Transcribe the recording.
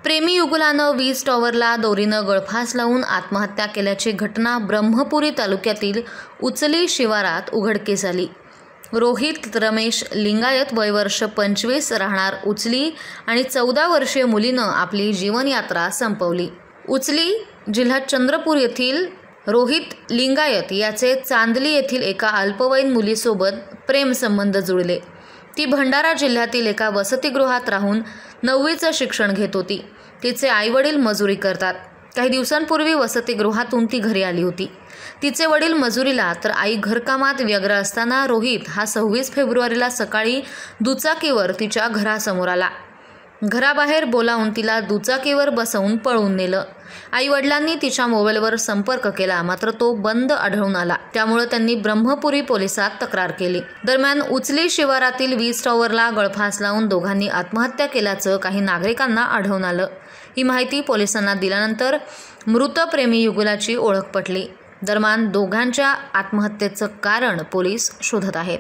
प्रेमी युगुलानं वीज टॉवरला दोरीनं गळफास लावून आत्महत्या केल्याची घटना ब्रह्मपुरी तालुक्यातील उचली शिवारात उघडकीस आली। रोहित रमेश लिंगायत वय वर्ष 25 राहणार उचली आणि 14 वर्षीय मुलीनं आपली जीवनयात्रा संपवली। उचली जिल्हा चंद्रपूर येथील रोहित लिंगायत याचे चांदली येथील एका अल्पवयीन मुलीसोबत प्रेमसंबंध जुळले। ती भंडारा जिल्ह्यातील एका वसतिगृहात राहून 9वीचं शिक्षण घेत होती। तिचे आईवडील मजुरी करतात। काही दिवसांपूर्वी वसतिगृहातून ती घरी आली होती। तिचे वडील मजुरीला तर आई घरकामात व्यग्र असताना रोहित हा 26 फेब्रुवारीला सकाळी दुचाकीवर तिच्या घरासमोर आला। घराबाहेर बोलावून तिला दुचाकीवर बसवून पळून नेलं। आई वडिलांनी तिच्या मोबाईलवर संपर्क केला, मात्र तो बंद आढळून आला। त्यामुळे त्यांनी ब्रह्मपुरी पोलिसात तक्रार केली। दरम्यान उचली शिवारातील वीज टॉवरला गळफास लावून दोघांनी आत्महत्या केल्याचं काही नागरिकांना आढळून आलं। ही माहिती पोलिसांना दिल्यानंतर मृत प्रेमी युगुलाची ओळख पटली। दरम्यान दोघांच्या आत्महत्येचं कारण पोलीस शोधत आहेत।